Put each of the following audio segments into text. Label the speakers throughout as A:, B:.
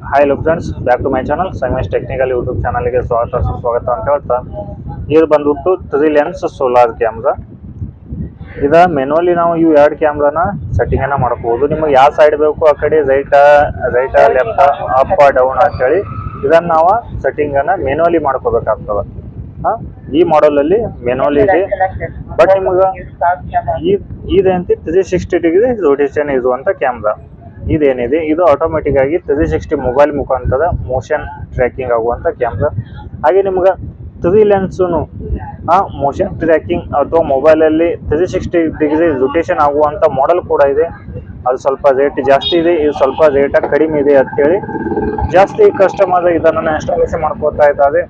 A: Hi hello friends, back to my channel Sangamesh technical YouTube ಚಾನಲ್ಗೆ ಸುಸ್ವಾಗತ ಅಂತ ಹೇಳ್ತಾ, ಇದು ಬಂದ್ಬಿಟ್ಟು 3 ಲೆನ್ಸ್ ಸೋಲಾರ್ ಕ್ಯಾಮ್ರಾ. ಇದ ಮೆನುವಲ್ಲಿ ನಾವು ಇವು ಎರಡು ಕ್ಯಾಮ್ರಾನ ಸೆಟ್ಟಿಂಗ್ ಅನ್ನ ಮಾಡ್ಕೋಬಹುದು. ನಿಮಗೆ ಯಾವ ಸೈಡ್ ಬೇಕು ಆ ಕಡೆ ರೈಟ್ ಲೆಫ್ಟ್ ಅಪ್ ಡೌನ್ ಅಂತೇಳಿ ಇದನ್ನ ನಾವು ಸೆಟ್ಟಿಂಗ್ ಅನ್ನ ಮೆನುವಲ್ಲಿ ಮಾಡ್ಕೋಬೇಕಾಗ್ತದೆ. ಈ ಮಾಡೆಲ್ ಅಲ್ಲಿ ಮೆನುವಲ್ಲಿ ಇದೆ, ಬಟ್ ನಿಮಗೆ ಇದಂತೆ 360 ಡಿಗ್ರಿ ರೊಟೇಷನ್ ಇರುವಂತ ಕ್ಯಾಮ್ರಾ. ಇದೇನಿದೆ ಇದು ಆಟೋಮೆಟಿಕ್ ಆಗಿ 360 ಮೊಬೈಲ್ ಮುಖಾಂತರ ಮೋಷನ್ ಟ್ರ್ಯಾಕಿಂಗ್ ಆಗುವಂತ ಕ್ಯಾಮ್ರಾ. ಹಾಗೆ ನಿಮ್ಗೆ 3 ಲೆನ್ಸ್ನು ಮೋಷನ್ ಟ್ರ್ಯಾಕಿಂಗ್ ಅಥವಾ ಮೊಬೈಲ್ ಅಲ್ಲಿ 360 ಡಿಗ್ರಿ ರೊಟೇಷನ್ ಆಗುವಂತ ಮಾಡೆಲ್ ಕೂಡ ಇದೆ. ಅದು ಸ್ವಲ್ಪ ರೇಟ್ ಜಾಸ್ತಿ ಇದೆ, ಇದು ಸ್ವಲ್ಪ ರೇಟ್ ಕಡಿಮೆ ಇದೆ ಅಂತೇಳಿ ಜಾಸ್ತಿ ಕಸ್ಟಮರ್ ಇದನ್ನ ಇನ್ಸ್ಟಾಲೇಷನ್ ಮಾಡ್ಕೋತಾ ಇದ್ದಾರೆ.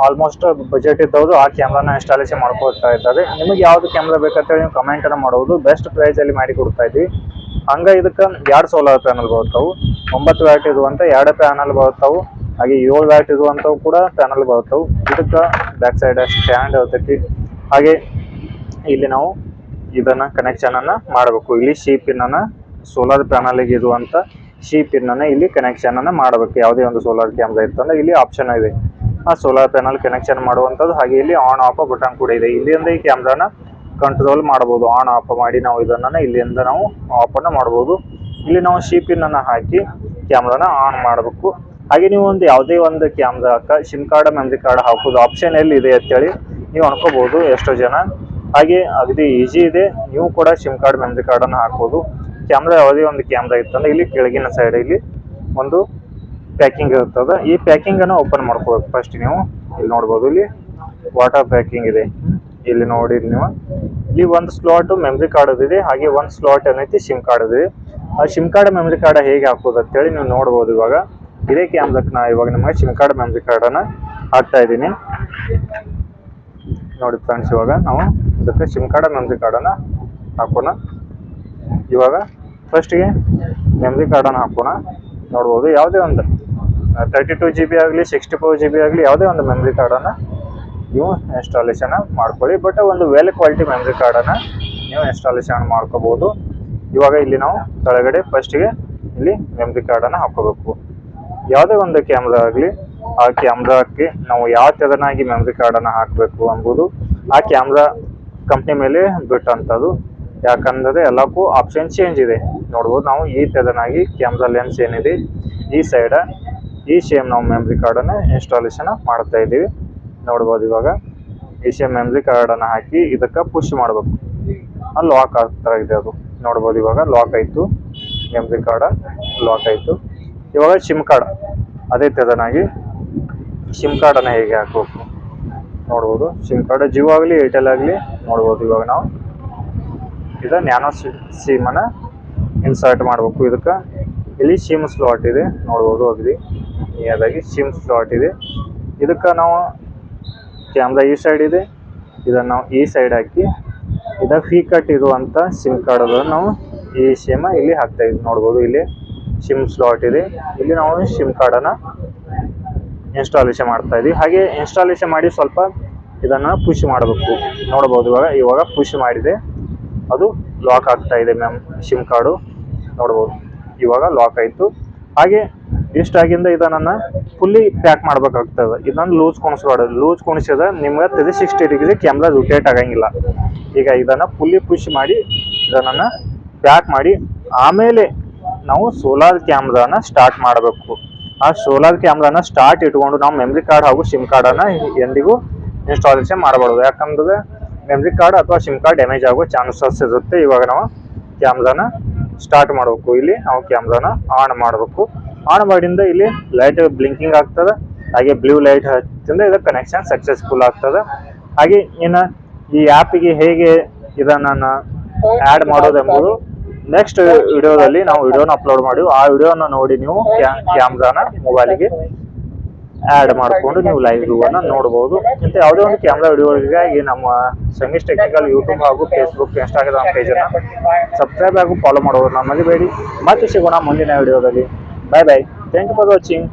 A: ಆಲ್ಮೋಸ್ಟ್ ಬಜೆಟ್ ಇದ್ದವರು ಆ ಕ್ಯಾಮ್ರಾನ ಇನ್ಸ್ಟಾಲೇಷನ್ ಮಾಡ್ಕೋತಾ ಇದ್ದಾರೆ. ನಿಮಗೆ ಯಾವ್ದು ಕ್ಯಾಮ್ರಾ ಬೇಕಂತೇಳಿ ನೀವು ಕಮೆಂಟ್ ಅನ್ನ ಮಾಡೋದು, ಬೆಸ್ಟ್ ಪ್ರೈಸ್ ಅಲ್ಲಿ ಮಾಡಿ ಕೊಡ್ತಾ ಇದ್ವಿ. ಹಂಗ ಇದಕ್ಕೆ 2 ಸೋಲಾರ್ ಪ್ಯಾನಲ್ ಬರ್ತಾವು, 9 ವ್ಯಾಟ್ ಇರುವಂತ 2 ಪ್ಯಾನಲ್ ಬರ್ತಾವು, ಹಾಗೆ 7 ವ್ಯಾಟ್ ಇರುವಂತವು ಕೂಡ ಪ್ಯಾನಲ್ ಬರ್ತಾವು. ಇದಕ್ಕೆ ಬ್ಯಾಕ್ ಸೈಡ್ ಸ್ಟ್ಯಾಂಡ್ ಇರ್ತೈತಿ. ಹಾಗೆ ಇಲ್ಲಿ ನಾವು ಇದನ್ನ ಕನೆಕ್ಷನ್ ಅನ್ನ ಮಾಡಬೇಕು. ಇಲ್ಲಿ ಸಿ ಪಿನ್ ಅನ್ನ ಸೋಲಾರ್ ಪ್ಯಾನಲ್ ಇರುವಂತ ಸಿ ಪಿನ್ ಅನ್ನ ಇಲ್ಲಿ ಕನೆಕ್ಷನ್ ಅನ್ನ ಮಾಡಬೇಕು. ಯಾವುದೇ ಒಂದು ಸೋಲಾರ್ ಕ್ಯಾಮ್ರಾ ಇರ್ತಂದ್ರೆ ಇಲ್ಲಿ ಆಪ್ಷನ್ ಇದೆ ಆ ಸೋಲಾರ್ ಪ್ಯಾನಲ್ ಕನೆಕ್ಷನ್ ಮಾಡುವಂಥದ್ದು. ಹಾಗೆ ಇಲ್ಲಿ ಆನ್ ಆಫ್ ಬಟನ್ ಕೂಡ ಇದೆ. ಇಲ್ಲಿಂದ ಈ ಕ್ಯಾಮ್ರಾನ ಕಂಟ್ರೋಲ್ ಮಾಡಬಹುದು. ಆನ್ ಆಫ್ ಮಾಡಿ ನಾವು ಇದನ್ನ ಇಲ್ಲಿಂದ ನಾವು ಆಫ್ ಅನ್ನ ಮಾಡಬಹುದು. ಇಲ್ಲಿ ನಾವು ಸಿ ಪಿನ್ ಅನ್ನ ಹಾಕಿ ಕ್ಯಾಮ್ರಾನ ಆನ್ ಮಾಡಬೇಕು. ಹಾಗೆ ನೀವು ಒಂದು ಯಾವುದೇ ಒಂದು ಕ್ಯಾಮ್ರಾಕ ಸಿಮ್ ಕಾರ್ಡ್ ಮೆಮರಿ ಕಾರ್ಡ್ ಹಾಕೋದು ಆಪ್ಷನ್ ಎಲ್ಲಿ ಇದೆ ಅಂತೇಳಿ ನೀವು ಅನ್ಕೋಬಹುದು ಎಷ್ಟೋ ಜನ. ಹಾಗೆ ಅಗದಿ ಈಜಿ ಇದೆ, ನೀವು ಕೂಡ ಸಿಮ್ ಕಾರ್ಡ್ ಮೆಮರಿ ಕಾರ್ಡ್ ಅನ್ನ ಹಾಕೋದು. ಕ್ಯಾಮ್ರಾ ಯಾವುದೇ ಒಂದು ಕ್ಯಾಮ್ರಾ ಇತ್ತಂದ್ರೆ ಇಲ್ಲಿ ಕೆಳಗಿನ ಸೈಡ್ ಇಲ್ಲಿ ಒಂದು ಪ್ಯಾಕಿಂಗ್ ಇರ್ತದೆ. ಈ ಪ್ಯಾಕಿಂಗ್ ಅನ್ನು ಓಪನ್ ಮಾಡ್ಕೋಬೇಕು. ಫಸ್ಟ್ ನೀವು ಇಲ್ಲಿ ನೋಡ್ಬೋದು, ಇಲ್ಲಿ ವಾಟರ್ ಪ್ಯಾಕಿಂಗ್ ಇದೆ. ಇಲ್ಲಿ ನೋಡಿ ನೀವು ಇಲ್ಲಿ ಒಂದು ಸ್ಲಾಟ್ ಮೆಮರಿ ಕಾರ್ಡ್ ಇದೆ, ಹಾಗೆ ಒಂದು ಸ್ಲಾಟ್ ಏನೈತಿ ಸಿಮ್ ಕಾರ್ಡ್ ಇದೆ. ಆ ಸಿಮ್ ಕಾರ್ಡ್ ಮೆಮರಿ ಕಾರ್ಡ್ ಹೇಗೆ ಹಾಕೋದು ಅಂತೇಳಿ ನೀವು ನೋಡ್ಬೋದು. ಇವಾಗ ಇದೇ ಕ್ಯಾಮ್ರಾಕ್ ನಾ ಇವಾಗ ನಿಮಗೆ ಸಿಮ್ ಕಾರ್ಡ್ ಮೆಮರಿ ಕಾರ್ಡ್ ಅನ್ನ ಹಾಕ್ತಾ ಇದ್ದೀನಿ ನೋಡಿ ಫ್ರೆಂಡ್ಸ್. ಇವಾಗ ನಾವು ಇದಕ್ಕೆ ಸಿಮ್ ಕಾರ್ಡ್ ಮೆಮರಿ ಕಾರ್ಡ್ ಅನ್ನ ಹಾಕೋಣ. ಇವಾಗ ಫಸ್ಟ್ಗೆ ಮೆಮರಿ ಕಾರ್ಡ್ ಅನ್ನ ಹಾಕೋಣ. ನೋಡ್ಬೋದು ಯಾವುದೇ ಒಂದು 32 GB ಆಗಲಿ 64 GB ಆಗಲಿ ಯಾವುದೇ ಒಂದು ಮೆಮರಿ ಕಾರ್ಡ್ ಅನ್ನ ನೀವು ಇನ್ಸ್ಟಾಲೇಷನ್ ಮಾಡ್ಕೊಳ್ಳಿ. ಬಟ್ ಒಂದು ವೆಲ್ ಕ್ವಾಲಿಟಿ ಮೆಮರಿ ಕಾರ್ಡ್ ಅನ್ನ ನೀವು ಇನ್ಸ್ಟಾಲೇಷನ್ ಮಾಡ್ಕೋಬಹುದು. ಇವಾಗ ಇಲ್ಲಿ ನಾವು ಕೆಳಗಡೆ ಫಸ್ಟ್ಗೆ ಇಲ್ಲಿ ಮೆಮರಿ ಕಾರ್ಡ್ ಅನ್ನ ಹಾಕೋಬೇಕು. ಯಾವುದೇ ಒಂದು ಕ್ಯಾಮ್ರಾ ಆಗಲಿ ಆ ಕ್ಯಾಮ್ರಾಕ್ಕೆ ನಾವು ಯಾವ ತೆರನಾಗಿ ಮೆಮರಿ ಕಾರ್ಡ್ ಅನ್ನ ಹಾಕಬೇಕು ಎಂಬುದು ಆ ಕ್ಯಾಮ್ರಾ ಕಂಪ್ನಿ ಮೇಲೆ ಬಿಟ್ಟಂಥದ್ದು. ಯಾಕಂದ್ರೆ ಎಲ್ಲಕ್ಕೂ ಆಪ್ಷನ್ ಚೇಂಜ್ ಇದೆ. ನೋಡ್ಬೋದು ನಾವು ಈ ತೆರನಾಗಿ ಕ್ಯಾಮ್ರಾ ಲೆನ್ಸ್ ಏನಿದೆ ಈ ಸೈಡ್ ಈ ಸೇಮ್ ನಾವು ಮೆಮರಿ ಕಾರ್ಡ್ ಅನ್ನ ಇನ್ಸ್ಟಾಲೇಷನ್ ಮಾಡ್ತಾ ಇದ್ದೀವಿ. ನೋಡ್ಬೋದು ಇವಾಗ ಈ ಸೇಮ್ ಮೆಮರಿ ಕಾರ್ಡ್ ಅನ್ನ ಹಾಕಿ ಇದಕ್ಕೆ ಪುಷ್ ಮಾಡಬೇಕು. ಲಾಕ್ ಆಗ್ತಾ ಇದೆ. ಅದು ನೋಡ್ಬೋದು ಇವಾಗ ಲಾಕ್ ಆಯ್ತು, ಮೆಮರಿ ಕಾರ್ಡ್ ಲಾಕ್ ಆಯ್ತು. ಇವಾಗ ಸಿಮ್ ಕಾರ್ಡ್ ಅದೇ ತೆರನಾಗಿ ಸಿಮ್ ಕಾರ್ಡ್ ಅನ್ನ ಹೇಗೆ ಹಾಕಬೇಕು ನೋಡ್ಬೋದು. ಸಿಮ್ ಕಾರ್ಡ್ ಜಿಯೋ ಆಗಲಿ ಏರ್ಟೆಲ್ ಆಗಲಿ ನೋಡ್ಬೋದು. ಇವಾಗ ನಾವು ಇದು ನ್ಯಾನೋ ಸಿಮ್ ಅನ್ನ ಇನ್ಸರ್ಟ್ ಮಾಡಬೇಕು. ಇದಕ್ಕೆ ಇಲ್ಲಿ ಸಿಮ್ ಸ್ಲಾಟ್ ಇದೆ ನೋಡ್ಬೋದು. ಅಗದಿ ನಿಯದಾಗಿ ಸಿಮ್ ಸ್ಲಾಟ್ ಇದೆ. ಇದಕ್ಕೆ ನಾವು ಕ್ಯಾಮ್ರಾ ಈ ಸೈಡ್ ಇದೆ, ಇದನ್ನು ನಾವು ಈ ಸೈಡ್ ಹಾಕಿ ಇದ ಫೀ ಕಟ್ ಇರುವಂತ ಸಿಮ್ ಕಾರ್ಡ್ ನಾವು ಈ ಸಿಮ್ ಇಲ್ಲಿ ಹಾಕ್ತಾ ಇದ್ವಿ. ನೋಡ್ಬೋದು ಇಲ್ಲಿ ಸಿಮ್ ಸ್ಲಾಟ್ ಇದೆ. ಇಲ್ಲಿ ನಾವು ಸಿಮ್ ಕಾರ್ಡ್ ಅನ್ನ ಇನ್ಸ್ಟಾಲೇಷನ್ ಮಾಡ್ತಾ ಇದೀವಿ. ಹಾಗೆ ಇನ್ಸ್ಟಾಲೇಷನ್ ಮಾಡಿ ಸ್ವಲ್ಪ ಇದನ್ನ ಪುಷ್ ಮಾಡಬೇಕು. ನೋಡ್ಬೋದು ಇವಾಗ ಪುಷ್ ಮಾಡಿದೆ, ಅದು ಲಾಕ್ ಆಗ್ತಾ ಇದೆ ಸಿಮ್ ಕಾರ್ಡು. ನೋಡ್ಬೋದು ಇವಾಗ ಲಾಕ್ ಆಯ್ತು. ಹಾಗೆ ಇಷ್ಟಾಗಿಂದ ಇದನ್ನ ಫುಲ್ಲಿ ಪ್ಯಾಕ್ ಮಾಡ್ಬೇಕಾಗ್ತದೆ. ಇದನ್ನ ಲೂಸ್ ಕುಣಿಸ್ಬಾರ್ದು. ಲೂಸ್ ಕುಣಿಸಿದ್ರೆ ನಿಮ್ಗೆ 360 ಡಿಗ್ರಿ ಕ್ಯಾಮ್ರಾ ರೊಟೇಟ್ ಆಗಂಗಿಲ್ಲ. ಈಗ ಇದನ್ನ ಫುಲ್ಲಿ ಪುಷ್ ಮಾಡಿ ಇದನ್ನ ಪ್ಯಾಕ್ ಮಾಡಿ ಆಮೇಲೆ ನಾವು ಸೋಲಾರ್ ಕ್ಯಾಮ್ರಾನ ಸ್ಟಾರ್ಟ್ ಮಾಡಬೇಕು. ಆ ಸೋಲಾರ್ ಕ್ಯಾಮ್ರಾನ ಸ್ಟಾರ್ಟ್ ಇಟ್ಕೊಂಡು ನಾವು ಮೆಮರಿ ಕಾರ್ಡ್ ಹಾಗೂ ಸಿಮ್ ಕಾರ್ಡ್ ಅನ್ನ ಎಂದಿಗೂ ಇನ್ಸ್ಟಾಲೇಷನ್ ಮಾಡಬಾರ್ದು. ಯಾಕಂದ್ರೆ ಮೆಮರಿ ಕಾರ್ಡ್ ಅಥವಾ ಸಿಮ್ ಕಾರ್ಡ್ ಡ್ಯಾಮೇಜ್ ಆಗೋ ಚಾನ್ಸಸ್ ಇರುತ್ತೆ. ಇವಾಗ ನಾವು ಕ್ಯಾಮ್ರಾನ ಸ್ಟಾರ್ಟ್ ಮಾಡಬೇಕು. ಇಲ್ಲಿ ನಾವು ಕ್ಯಾಮ್ರಾನ ಆನ್ ಮಾಡಬೇಕು. ಆನ್ ಮಾಡಿಂದ ಇಲ್ಲಿ ಲೈಟ್ ಬ್ಲಿಂಕಿಂಗ್ ಆಗ್ತದೆ. ಹಾಗೆ ಬ್ಲೂ ಲೈಟ್ ಹಚ್ಚಿಂದ ಇದಕ್ಕೆ ಕನೆಕ್ಷನ್ ಸಕ್ಸಸ್ಫುಲ್ ಆಗ್ತದೆ. ಹಾಗೆ ಇನ್ನು ಈ ಆ್ಯಪಿಗೆ ಹೇಗೆ ಇದನ್ನ ಆ್ಯಡ್ ಮಾಡೋದೆಂಬುದು ನೆಕ್ಸ್ಟ್ ವಿಡಿಯೋದಲ್ಲಿ ನಾವು ವಿಡಿಯೋನ ಅಪ್ಲೋಡ್ ಮಾಡಿ ಆ ವಿಡಿಯೋನ ನೋಡಿ ನೀವು ಕ್ಯಾಮ್ರಾನ ಮೊಬೈಲಿಗೆ ಆ್ಯಡ್ ಮಾಡಿಕೊಂಡು ನೀವು ಲೈವ್ ಅನ್ನ ನೋಡ್ಬೋದು. ಇಂಥ ಯಾವುದೇ ಒಂದು ಕ್ಯಾಮ್ರಾ ವಿಡಿಯೋಗಳಿಗಾಗಿ ನಮ್ಮ ಸಂಗಮೇಶ್ ಟೆಕ್ನಿಕಲ್ ಯೂಟ್ಯೂಬ್ ಹಾಗೂ ಫೇಸ್ಬುಕ್ ಇನ್ಸ್ಟಾಗ್ರಾಮ್ ಪೇಜನ್ನು ಸಬ್ಸ್ಕ್ರೈಬ್ ಹಾಗೂ ಫಾಲೋ ಮಾಡೋದನ್ನ ಮರಿಬೇಡಿ. ಮತ್ತೆ ಸಿಗೋಣ ಮುಂದಿನ ವಿಡಿಯೋದಲ್ಲಿ. Bye bye. Thank you for watching.